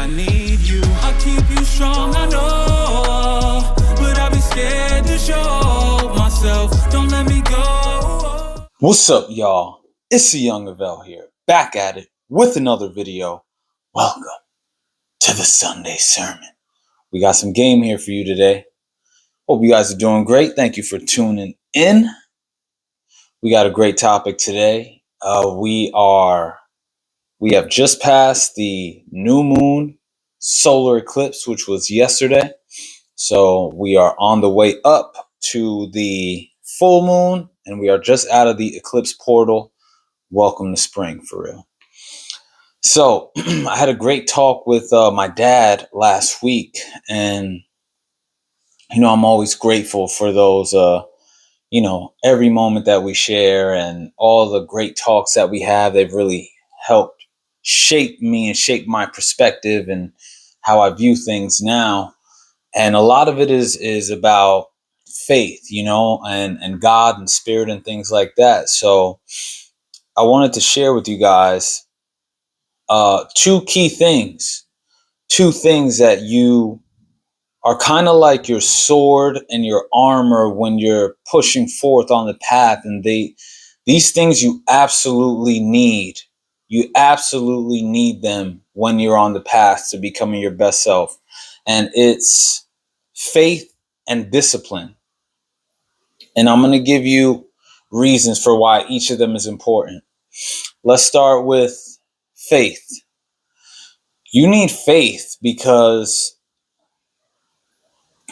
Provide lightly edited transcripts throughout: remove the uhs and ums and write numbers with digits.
I need you. I'll keep you strong, I know, but I'll be scared to show myself. Don't let me go. What's up, y'all? It's the Young Avell here, back at it with another video. Welcome to the Sunday Sermon. We got some game here for you today. Hope you guys are doing great. Thank you for tuning in. We got a great topic today. We have just passed the new moon solar eclipse, which was yesterday. So we are on the way up to the full moon, and we are just out of the eclipse portal. Welcome to spring, for real. So I had a great talk with my dad last week, and I'm always grateful for those every moment that we share and all the great talks that we have. They've really helped shape me and shape my perspective and how I view things now. And a lot of it is about faith, and God and spirit and things like that. So I wanted to share with you guys two things that you are kind of like your sword and your armor when you're pushing forth on the path. And these things you absolutely need. You absolutely need them when you're on the path to becoming your best self. And it's faith and discipline. And I'm going to give you reasons for why each of them is important. Let's start with faith. You need faith because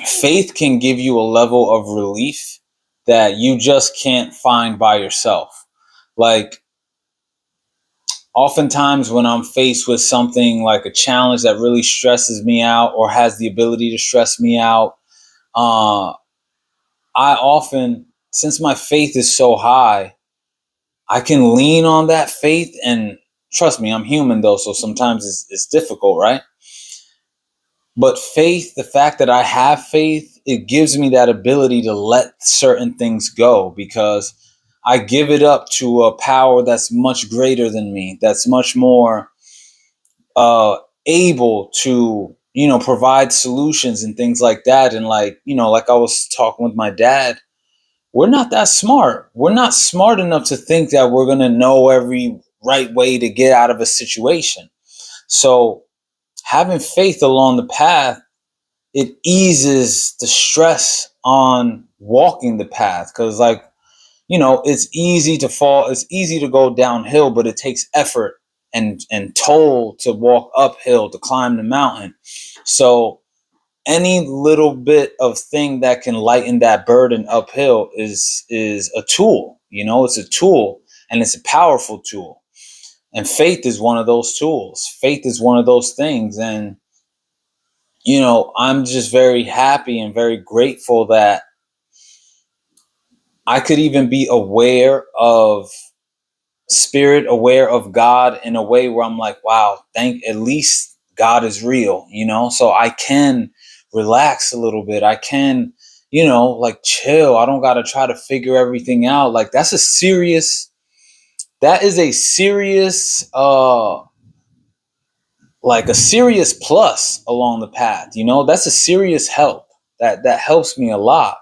faith can give you a level of relief that you just can't find by yourself. Like, oftentimes when I'm faced with something like a challenge that really stresses me out or has the ability to stress me out, I often, since my faith is so high, I can lean on that faith. And trust me, I'm human though, so sometimes it's difficult, right? But faith, the fact that I have faith, it gives me that ability to let certain things go because I give it up to a power that's much greater than me, that's much more able to, provide solutions and things like that. And like I was talking with my dad, we're not that smart. We're not smart enough to think that we're going to know every right way to get out of a situation. So having faith along the path, it eases the stress on walking the path. Because it's easy to fall. It's easy to go downhill, but it takes effort and toll to walk uphill, to climb the mountain. So any little bit of thing that can lighten that burden uphill is a tool. It's a tool, and it's a powerful tool. And faith is one of those tools. Faith is one of those things. And, I'm just very happy and very grateful that I could even be aware of spirit, aware of God in a way where I'm like, wow, at least God is real, so I can relax a little bit. I can, chill. I don't got to try to figure everything out. Like that is a serious, a serious plus along the path. That's a serious help that helps me a lot.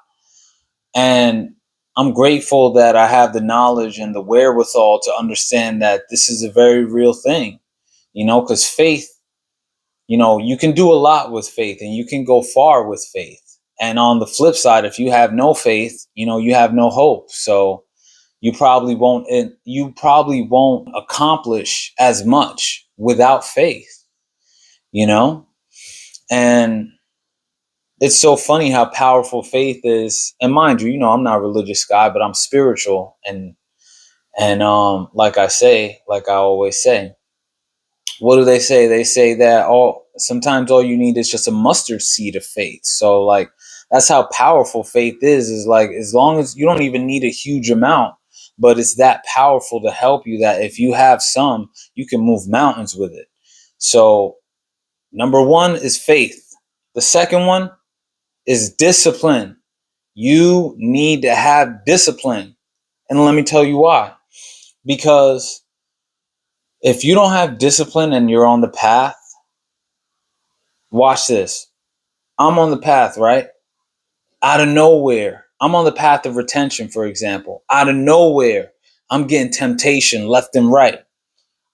And I'm grateful that I have the knowledge and the wherewithal to understand that this is a very real thing, because faith, you can do a lot with faith and you can go far with faith. And on the flip side, if you have no faith, you have no hope. So you probably won't accomplish as much without faith, and it's so funny how powerful faith is. And mind you, I'm not a religious guy, but I'm spiritual. And like I always say, what do they say? They say that sometimes all you need is just a mustard seed of faith. So like, that's how powerful faith is like, as long as you don't even need a huge amount, but it's that powerful to help you that if you have some, you can move mountains with it. So number one is faith. The second one is discipline. You need to have discipline. And let me tell you why. Because if you don't have discipline and you're on the path, Watch this. I'm on the path, right? Out of nowhere, I'm on the path of retention, for example. Out of nowhere, I'm getting temptation left and right.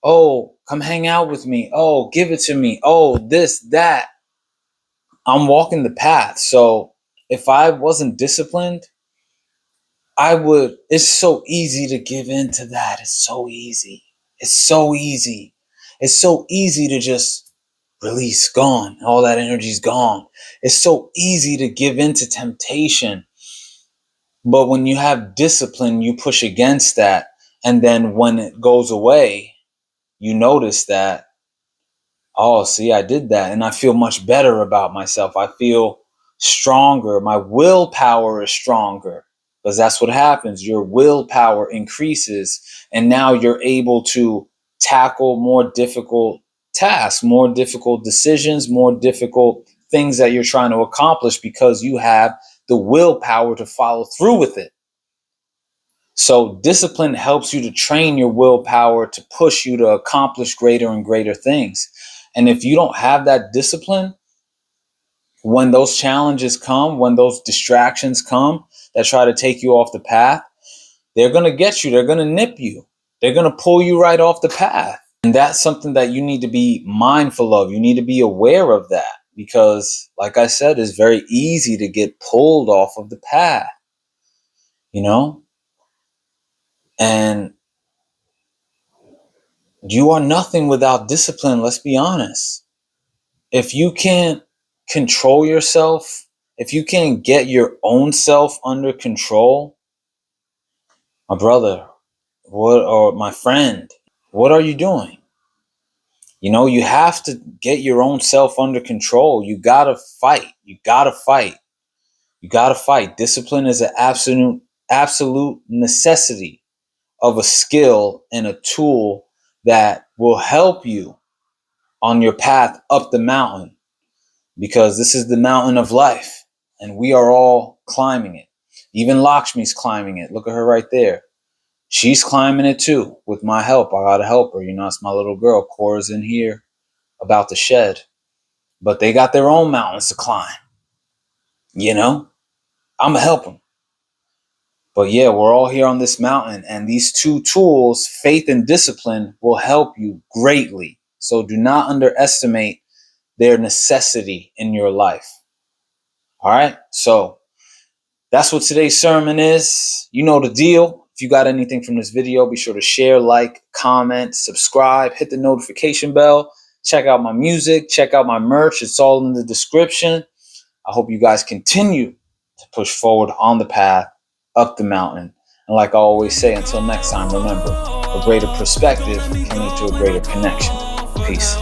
Oh, come hang out with me. Oh, give it to me. Oh, this, that. I'm walking the path. So if I wasn't disciplined, it's so easy to give in to that. It's so easy. It's so easy. It's so easy to just release, gone. All that energy's gone. It's so easy to give in to temptation. But when you have discipline, you push against that. And then when it goes away, you notice that, oh, see, I did that. And I feel much better about myself. I feel stronger. My willpower is stronger because that's what happens. Your willpower increases. And now you're able to tackle more difficult tasks, more difficult decisions, more difficult things that you're trying to accomplish because you have the willpower to follow through with it. So discipline helps you to train your willpower to push you to accomplish greater and greater things. And if you don't have that discipline, when those challenges come, when those distractions come that try to take you off the path, they're going to get you. They're going to nip you. They're going to pull you right off the path. And that's something that you need to be mindful of. You need to be aware of that because, like I said, it's very easy to get pulled off of the path, you know? And you are nothing without discipline. Let's be honest. If you can't control yourself, if you can't get your own self under control, my brother, or my friend, what are you doing? You know, you have to get your own self under control. You gotta fight. You gotta fight. You gotta fight. Discipline is an absolute necessity of a skill and a tool that will help you on your path up the mountain, because this is the mountain of life and we are all climbing it. Even Lakshmi's climbing it. Look at her right there. She's climbing it too with my help. I gotta help her. You know, it's my little girl. Cora's in here about to shed, but they got their own mountains to climb. You know, I'm gonna help them. But yeah, we're all here on this mountain, and these two tools, faith and discipline, will help you greatly. So do not underestimate their necessity in your life. All right. So that's what today's sermon is. You know the deal. If you got anything from this video, be sure to share, like, comment, subscribe, hit the notification bell. Check out my music. Check out my merch. It's all in the description. I hope you guys continue to push forward on the path up the mountain. And like I always say, until next time, remember, a greater perspective can lead to a greater connection. Peace.